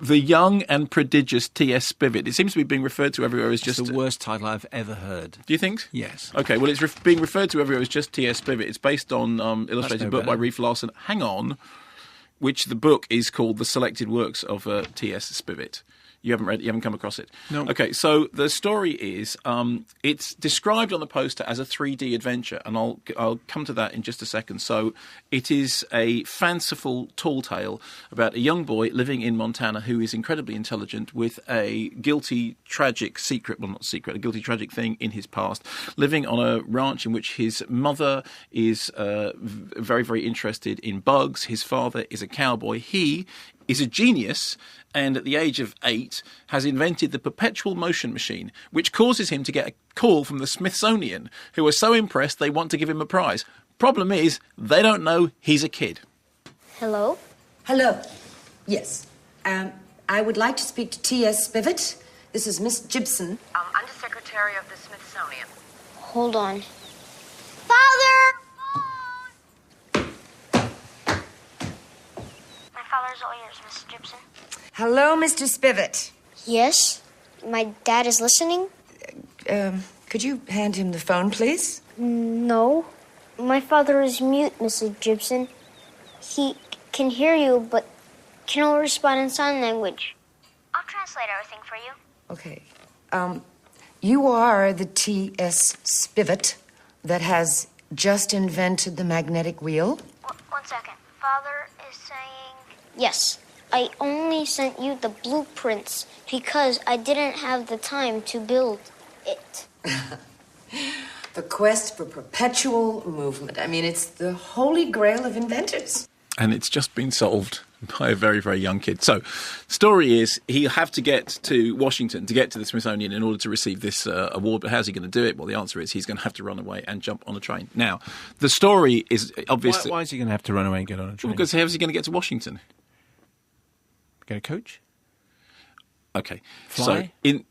The Young and Prodigious T.S. Spivet. It seems to be being referred to everywhere as just... It's the worst title I've ever heard. Do you think? Yes. Okay, well, it's being referred to everywhere as just T.S. Spivet. It's based on illustrated book by Reeve Larson. Hang on. Which the book is called The Selected Works of T.S. Spivet. You haven't read it? You haven't come across it? No. Okay, so the story is it's described on the poster as a 3D adventure, and I'll come to that in just a second. So it is a fanciful tall tale about a young boy living in Montana who is incredibly intelligent with a guilty, tragic secret, well, not secret, a guilty, tragic thing in his past, living on a ranch in which his mother is very, very interested in bugs. His father is a cowboy. He is a genius and at the age of 8 has invented the perpetual motion machine, which causes him to get a call from the Smithsonian, who are so impressed they want to give him a prize. Problem is, they don't know he's a kid. Hello? Hello. Yes. I would like to speak to T.S. Spivet. This is Miss Gibson. Undersecretary of the Smithsonian. Hold on. Father! Father's all yours, Miss Gibson. Hello, Mr. Spivet. Yes? My dad is listening? Could you hand him the phone, please? No. My father is mute, Mrs. Gibson. He can hear you, but can only respond in sign language. I'll translate everything for you. Okay. You are the T.S. Spivet that has just invented the magnetic wheel? One second. Father is saying... Yes. I only sent you the blueprints because I didn't have the time to build it. The quest for perpetual movement. I mean, it's the holy grail of inventors. And it's just been solved by a very, very young kid. So, story is he'll have to get to Washington to get to the Smithsonian in order to receive this award. But how's he going to do it? Well, the answer is he's going to have to run away and jump on a train. Now, the story is obviously... Why is he going to have to run away and get on a train? Because how's he going to get to Washington? Get a coach? Okay. Fly? So,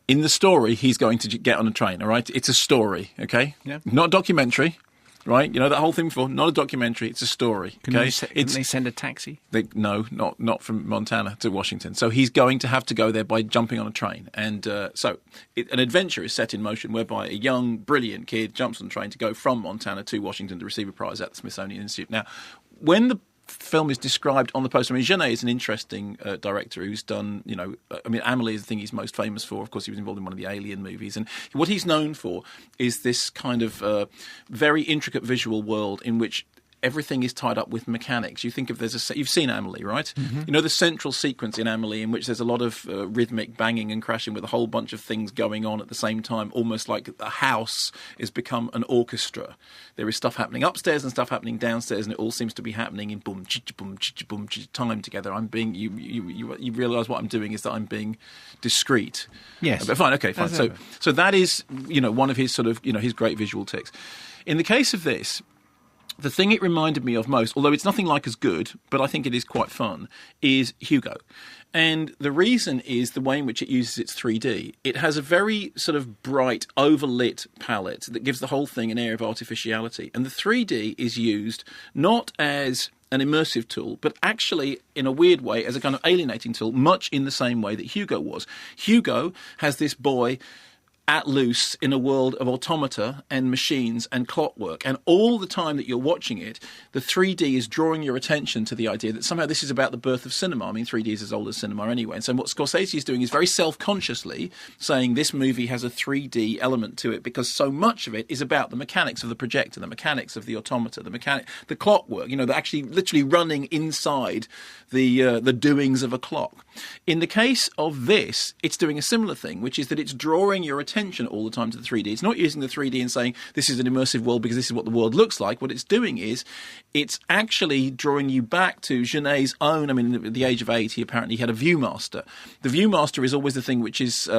in the story, he's going to get on a train, all right? It's a story, okay? Yeah. Not a documentary, right? You know that whole thing before? Not a documentary, it's a story, okay? Can they send a taxi? No, not from Montana to Washington. So he's going to have to go there by jumping on a train. And an adventure is set in motion whereby a young, brilliant kid jumps on a train to go from Montana to Washington to receive a prize at the Smithsonian Institute. Now, when the film is described on the poster. I mean, Genet is an interesting director who's done, Amelie is the thing he's most famous for. Of course, he was involved in one of the Alien movies. And what he's known for is this kind of very intricate visual world in which everything is tied up with mechanics. You think if you've seen Amelie, right? Mm-hmm. You know the central sequence in Amelie in which there's a lot of rhythmic banging and crashing with a whole bunch of things going on at the same time, almost like a house has become an orchestra. There is stuff happening upstairs and stuff happening downstairs, and it all seems to be happening in boom, boom, boom, time together. I'm being you realise what I'm doing is that I'm being discreet. Yes, but fine, okay, fine. So that is one of his sort of his great visual tics. In the case of this, the thing it reminded me of most, although it's nothing like as good, but I think it is quite fun, is Hugo. And the reason is the way in which it uses its 3D. It has a very sort of bright, overlit palette that gives the whole thing an air of artificiality. And the 3D is used not as an immersive tool, but actually, in a weird way, as a kind of alienating tool, much in the same way that Hugo was. Hugo has this boy at loose in a world of automata and machines and clockwork. And all the time that you're watching it, the 3D is drawing your attention to the idea that somehow this is about the birth of cinema. I mean, 3D is as old as cinema anyway. And so what Scorsese is doing is very self-consciously saying this movie has a 3D element to it because so much of it is about the mechanics of the projector, the mechanics of the automata, the clockwork, the actually literally running inside the doings of a clock. In the case of this, it's doing a similar thing, which is that it's drawing your attention all the time to the 3D. It's not using the 3D and saying this is an immersive world because this is what the world looks like. What it's doing is it's actually drawing you back to Genet's own. I mean, at the age of 8, he apparently had a Viewmaster. The Viewmaster is always the thing which is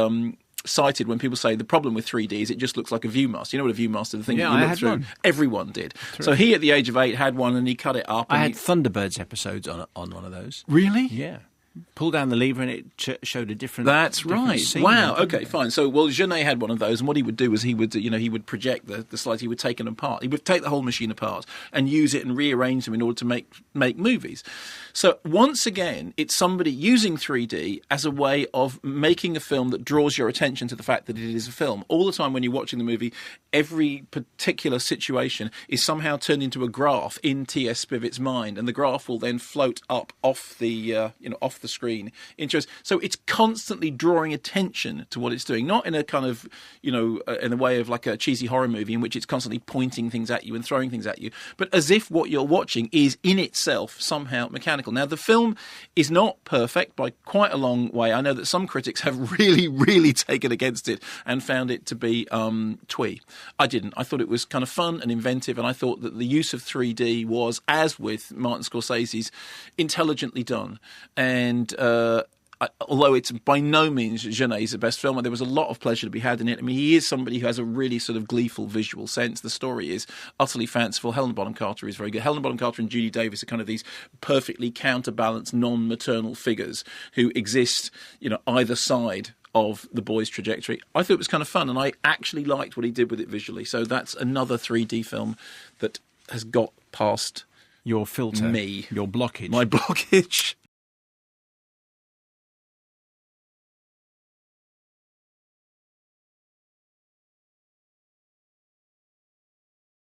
cited when people say the problem with 3D is it just looks like a Viewmaster. You know what a Viewmaster, the thing that you look through? One. Everyone did. True. So he, at the age of 8, had one and he cut it up. I had Thunderbirds episodes on one of those. Really? Yeah. pull down the lever and it showed a different. That's different right. scene, Wow. didn't Okay, it? fine. So, well, Genet had one of those, and what he would do is he would project the slides. He would take them apart. He would take the whole machine apart and use it and rearrange them in order to make movies. So, once again, it's somebody using 3D as a way of making a film that draws your attention to the fact that it is a film. All the time when you're watching the movie, every particular situation is somehow turned into a graph in T.S. Spivet's mind, and the graph will then float up off the screen. So it's constantly drawing attention to what it's doing, not in a kind of, in a way of like a cheesy horror movie in which it's constantly pointing things at you and throwing things at you, but as if what you're watching is in itself somehow mechanical. Now, the film is not perfect by quite a long way. I know that some critics have really, really taken against it and found it to be twee. I didn't. I thought it was kind of fun and inventive, and I thought that the use of 3D was, as with Martin Scorsese's, intelligently done. And although it's by no means Genet's the best film, there was a lot of pleasure to be had in it. I mean, he is somebody who has a really sort of gleeful visual sense. The story is utterly fanciful. Helena Bonham Carter is very good. Helena Bonham Carter and Judy Davis are kind of these perfectly counterbalanced, non-maternal figures who exist, either side of the boy's trajectory. I thought it was kind of fun, and I actually liked what he did with it visually. So that's another 3D film that has got past Your filter. me. Your blockage. My blockage.